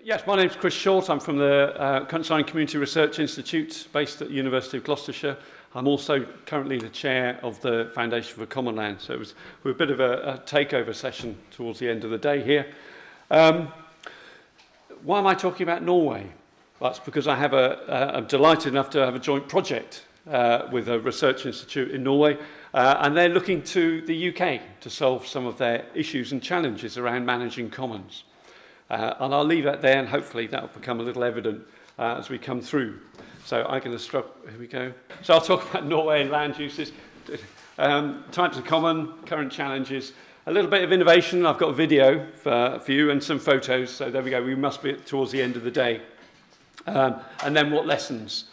Yes, my name's Chris Short. I'm from the Countryside and Community Research Institute based at the University of Gloucestershire. I'm also currently the chair of the Foundation for Common Land, so we're a bit of a takeover session towards the end of the day here. Why am I talking about Norway? Well, that's because I'm delighted enough to have a joint project with a research institute in Norway, and they're looking to the UK to solve some of their issues and challenges around managing commons. And I'll leave that there, and hopefully that will become a little evident as we come through. So I'm going to here we go. So I'll talk about Norway and land uses, types of common, current challenges, a little bit of innovation. I've got a video for you and some photos. So there we go. We must be towards the end of the day. And then what lessons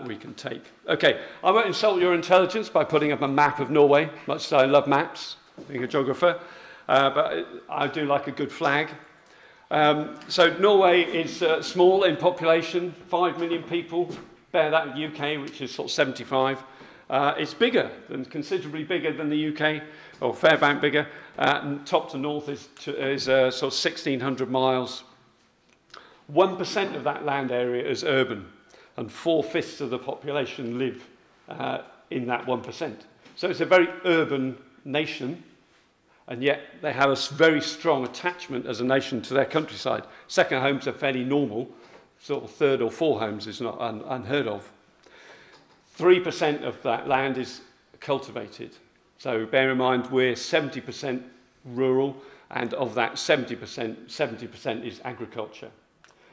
we can take. Okay, I won't insult your intelligence by putting up a map of Norway, much as I love maps, being a geographer, but I do like a good flag. So Norway is small in population, 5 million people, bear that with the UK, which is sort of 75. It's considerably bigger than the UK, or a fair amount bigger. And top to north is sort of 1,600 miles. 1% of that land area is urban, and 4/5 of the population live in that 1%. So it's a very urban nation, and yet they have a very strong attachment as a nation to their countryside. Second homes are fairly normal, sort of third or fourth homes is not unheard of. 3% of that land is cultivated. So bear in mind we're 70% rural, and of that 70% is agriculture.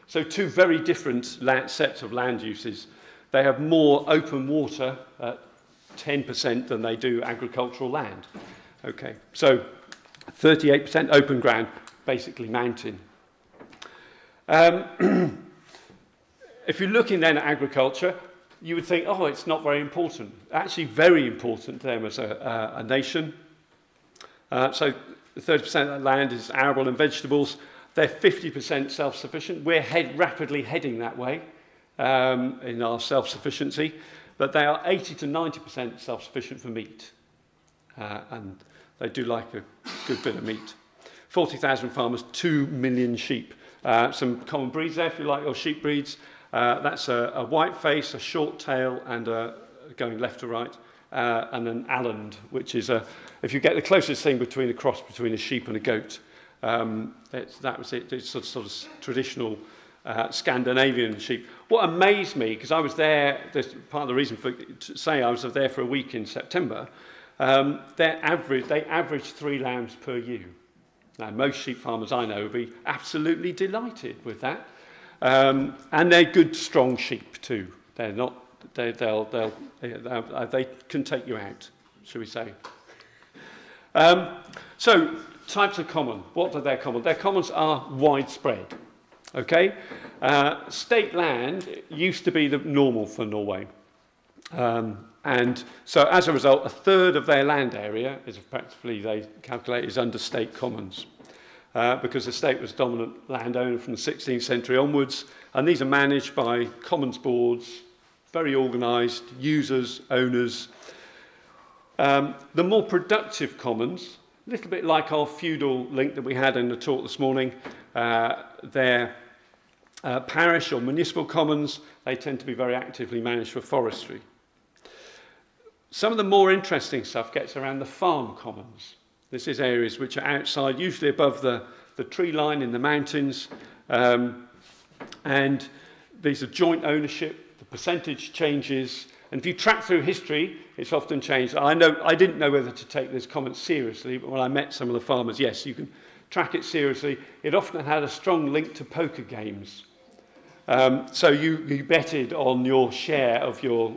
So two very different sets of land uses. They have more open water at 10% than they do agricultural land. Okay, so 38% open ground, basically mountain. If you're looking then at agriculture, you would think, oh, it's not very important. Actually, very important to them as a nation. So 30% of that land is arable and vegetables. They're 50% self-sufficient. We're rapidly heading that way in our self-sufficiency, but they are 80 to 90% self-sufficient for meat. And they do like a good bit of meat. 40,000 farmers, 2 million sheep. Some common breeds there, if you like, or sheep breeds. That's a white face, a short tail, and going left to right, and an alland, which is if you get the closest thing between a cross between a sheep and a goat, that was it. It's sort of traditional Scandinavian sheep. What amazed me, because I was there, part of the reason to say I was there for a week in September. They average 3 lambs per ewe. Now, most sheep farmers I know will be absolutely delighted with that, and they're good, strong sheep too. They're not. They can take you out, shall we say? So, types of common. What are their common? Their commons are widespread. Okay, state land used to be the normal for Norway. And so, as a result, a third of their land area is effectively, they calculate, is under state commons, because the state was dominant landowner from the 16th century onwards, and these are managed by commons boards, very organised, users, owners. The more productive commons, a little bit like our feudal link that we had in the talk this morning, they're parish or municipal commons. They tend to be very actively managed for forestry. Some of the more interesting stuff gets around the farm commons. This is areas which are outside, usually above the tree line in the mountains. And these are joint ownership, the percentage changes. And if you track through history, it's often changed. I didn't know whether to take this comment seriously, but when I met some of the farmers, yes, you can track it seriously. It often had a strong link to poker games. So you betted on your share of your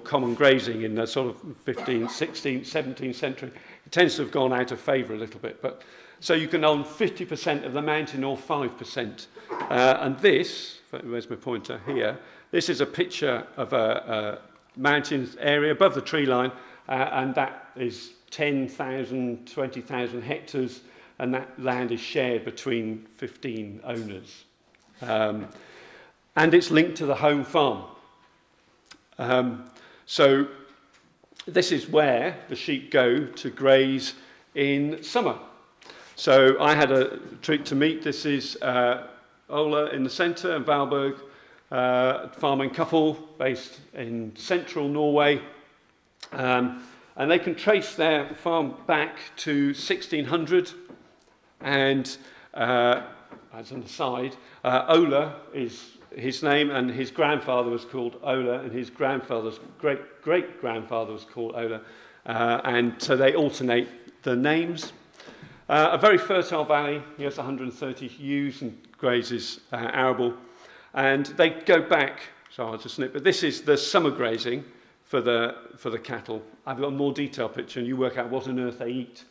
common grazing in the sort of 15th, 16th, 17th century. It tends to have gone out of favour a little bit. But so you can own 50% of the mountain or 5%. And this, where's my pointer here? This is a picture of a mountain area above the tree line, and that is 10,000, 20,000 hectares, and that land is shared between 15 owners. And it's linked to the home farm. So this is where the sheep go to graze in summer. So I had a treat to meet. This is Ola in the centre, and Valberg, farming couple based in central Norway. And they can trace their farm back to 1600. And as an aside, Ola is his name, and his grandfather was called Ola, and his grandfather's great-grandfather was called Ola. And so they alternate the names. A very fertile valley. He has 130 ewes and grazes arable. And they go back, so I'll just snip, but this is the summer grazing for the cattle. I've got a more detailed picture, and you work out what on earth they eat.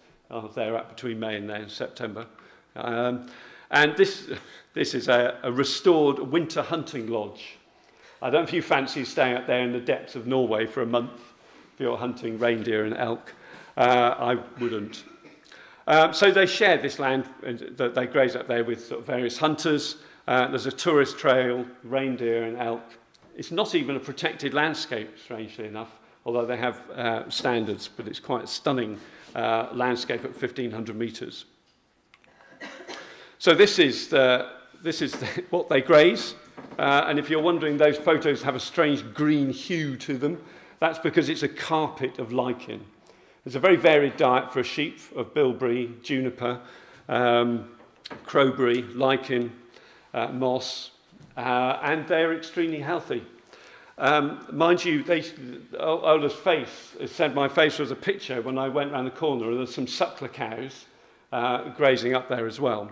They're up between May and September. And this is a restored winter hunting lodge. I don't know if you fancy staying up there in the depths of Norway for a month if you're hunting reindeer and elk. I wouldn't. So they share this land that they graze up there with sort of various hunters. There's a tourist trail, reindeer and elk. It's not even a protected landscape, strangely enough, although they have standards, but it's quite a stunning landscape at 1,500 metres. So this is what they graze. And if you're wondering, those photos have a strange green hue to them. That's because it's a carpet of lichen. It's a very varied diet for a sheep of bilberry, juniper, crowberry, lichen, moss, and they're extremely healthy. Mind you, Ola's face, it said my face was a picture when I went round the corner, and there's some suckler cows grazing up there as well.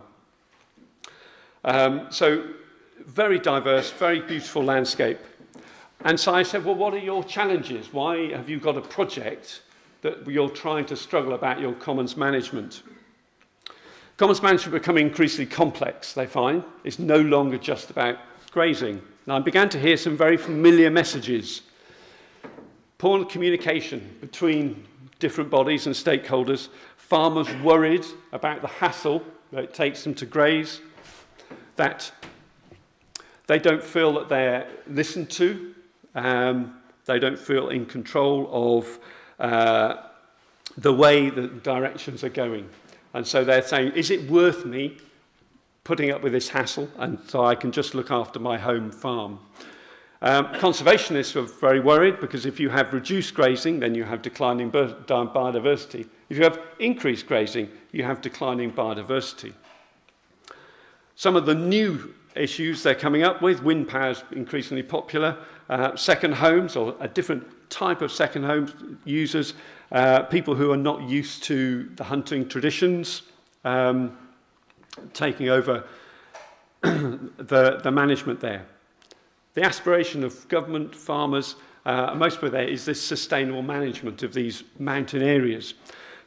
So very diverse, very beautiful landscape. And so I said, well, what are your challenges? Why have you got a project that you're trying to struggle about your commons management? Commons management becoming increasingly complex, they find. It's no longer just about grazing. And I began to hear some very familiar messages. Poor communication between different bodies and stakeholders. Farmers worried about the hassle that it takes them to graze. That they don't feel that they're listened to. They don't feel in control of the way the directions are going. And so they're saying, is it worth me putting up with this hassle, and so I can just look after my home farm? Conservationists are very worried, because if you have reduced grazing, then you have declining biodiversity. If you have increased grazing, you have declining biodiversity. Some of the new issues they're coming up with, wind power is increasingly popular, second homes, or a different type of second home users, people who are not used to the hunting traditions, taking over the management there. The aspiration of government, farmers, most of it is this sustainable management of these mountain areas.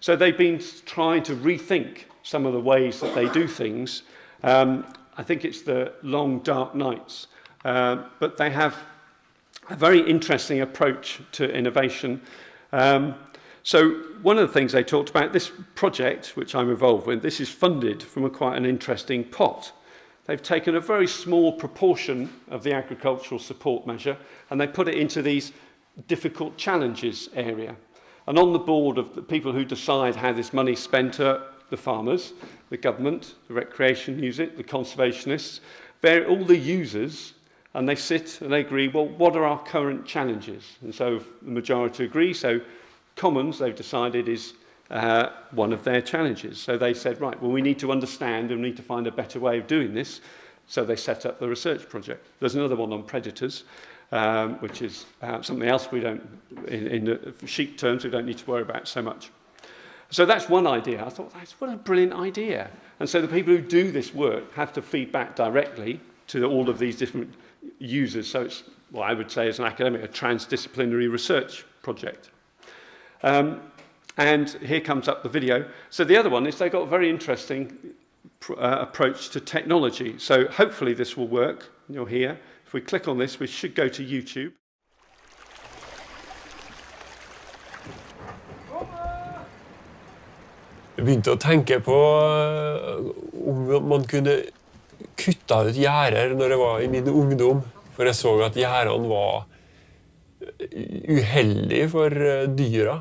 So they've been trying to rethink some of the ways that they do things. I think it's the long, dark nights. But they have a very interesting approach to innovation. So one of the things they talked about, this project, which I'm involved with, this is funded from quite an interesting pot. They've taken a very small proportion of the agricultural support measure, and they put it into these difficult challenges area. And on the board of the people who decide how this money is spent are the farmers, the government, the recreation user, the conservationists, all the users, and they sit and they agree, well, what are our current challenges? And so the majority agree. So commons, they've decided, is one of their challenges. So they said, right, well, we need to understand and we need to find a better way of doing this. So they set up the research project. There's another one on predators, which is something else we don't, in sheep terms, we don't need to worry about so much. So that's one idea. I thought, what a brilliant idea. And so the people who do this work have to feed back directly to all of these different users. So it's, well, I would say as an academic, a transdisciplinary research project. And here comes up the video. So the other one is they've got a very interesting approach to technology. So hopefully this will work. You're here. If we click on this, we should go to YouTube. Jeg begynte å tenke på om man kunne kutta ut gjerder når jeg var i min ungdom, for jeg så at gjerdene var uheldige for dyra.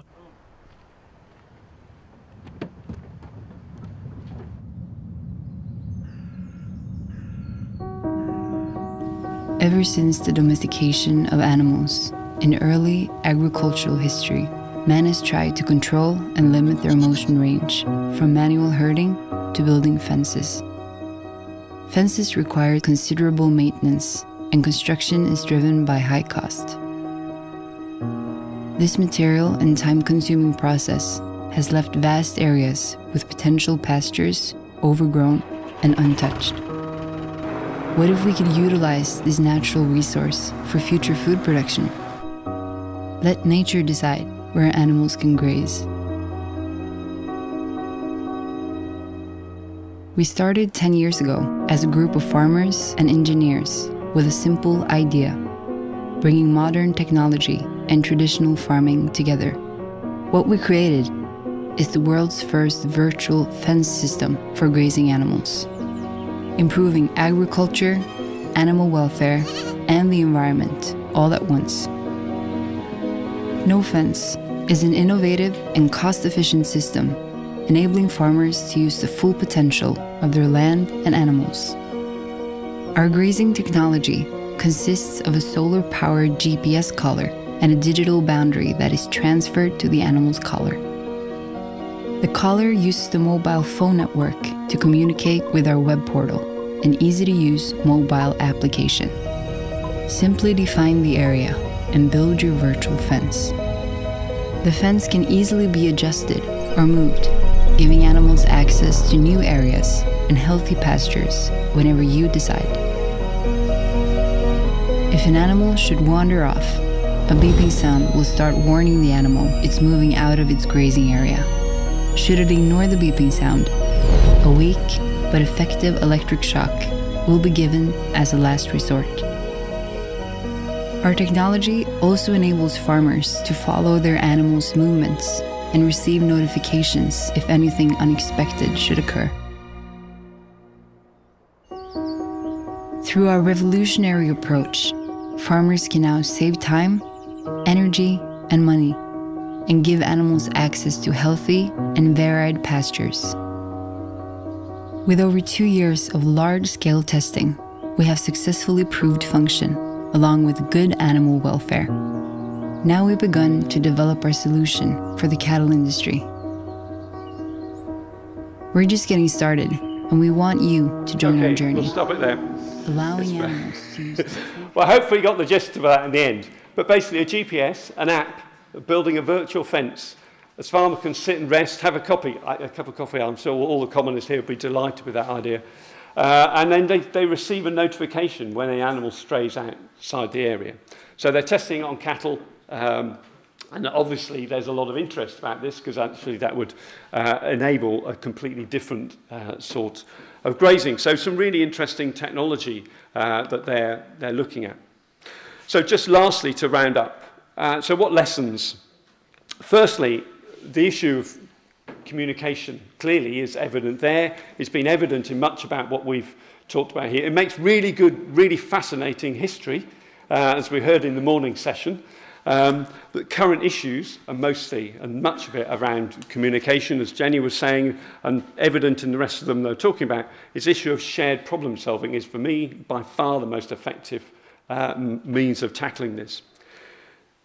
Ever since the domestication of animals in early agricultural history, man has tried to control and limit their motion range, from manual herding to building fences. Fences require considerable maintenance, and construction is driven by high cost. This material and time-consuming process has left vast areas with potential pastures overgrown and untouched. What if we could utilize this natural resource for future food production? Let nature decide where animals can graze. We started 10 years ago as a group of farmers and engineers with a simple idea: bringing modern technology and traditional farming together. What we created is the world's first virtual fence system for grazing animals, improving agriculture, animal welfare, and the environment all at once. No Fence is an innovative and cost-efficient system, enabling farmers to use the full potential of their land and animals. Our grazing technology consists of a solar-powered GPS collar and a digital boundary that is transferred to the animal's collar. The collar uses the mobile phone network to communicate with our web portal, an easy-to-use mobile application. Simply define the area and build your virtual fence. The fence can easily be adjusted or moved, giving animals access to new areas and healthy pastures whenever you decide. If an animal should wander off, a beeping sound will start warning the animal it's moving out of its grazing area. Should it ignore the beeping sound, a weak but effective electric shock will be given as a last resort. Our technology also enables farmers to follow their animals' movements and receive notifications if anything unexpected should occur. Through our revolutionary approach, farmers can now save time, energy, and money, and give animals access to healthy and varied pastures. With over 2 years of large-scale testing, we have successfully proved function, along with good animal welfare. Now we've begun to develop our solution for the cattle industry. We're just getting started, and we want you to join our journey. We'll stop it there. Allowing animals to use the Well, hopefully you got the gist of that in the end. But basically a GPS, an app, building a virtual fence. As farmer can sit and rest, have a cup of coffee. I'm sure all the commoners here will be delighted with that idea. And then they receive a notification when an animal strays outside the area. So they're testing it on cattle, and obviously there's a lot of interest about this because actually that would enable a completely different sort of grazing. So some really interesting technology that they're looking at. So just lastly, to round up, so what lessons? Firstly, the issue of communication clearly is evident there. It's been evident in much about what we've talked about here. It makes really good, really fascinating history, as we heard in the morning session. But current issues are mostly, and much of it, around communication, as Jenny was saying, and evident in the rest of them they're talking about, this issue of shared problem solving is, for me, by far the most effective means of tackling this.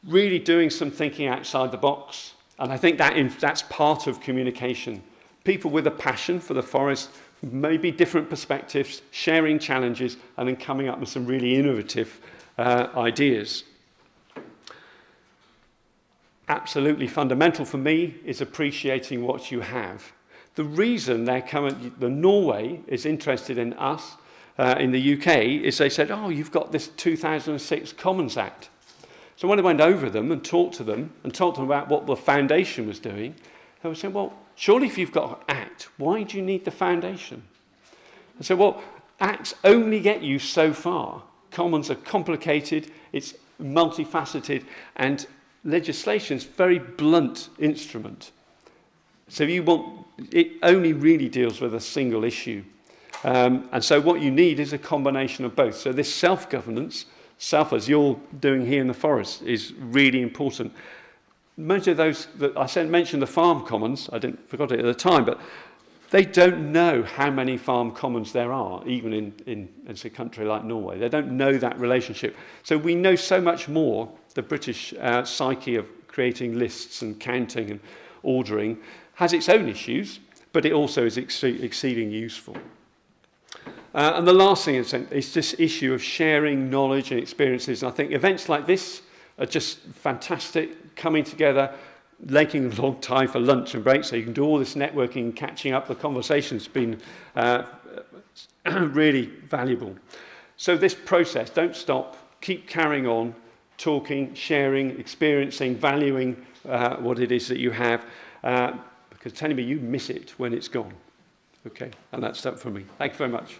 Really doing some thinking outside the box, and I think that's part of communication. People with a passion for the forest, maybe different perspectives, sharing challenges, and then coming up with some really innovative ideas. Absolutely fundamental for me is appreciating what you have. The reason the Norway is interested in us in the UK is they said, oh, you've got this 2006 Commons Act. So when I went over them and talked to them about what the foundation was doing, they were saying, well, surely if you've got an act, why do you need the foundation? I said, well, acts only get you so far. Commons are complicated, it's multifaceted, and legislation is a very blunt instrument. So it only really deals with a single issue. And so what you need is a combination of both. So this self-governance, as you're doing here in the forest, is really important. Most of those that I mentioned the farm commons, forgot it at the time, but they don't know how many farm commons there are, even in a country like Norway. They don't know that relationship. So we know so much more, the British psyche of creating lists and counting and ordering has its own issues, but it also is exceedingly useful. And the last thing is this issue of sharing knowledge and experiences. And I think events like this are just fantastic, coming together, making a long time for lunch and break, so you can do all this networking and catching up. The conversation's been really valuable. So this process, don't stop, keep carrying on, talking, sharing, experiencing, valuing what it is that you have, because telling me you miss it when it's gone. Okay, and that's that for me. Thank you very much.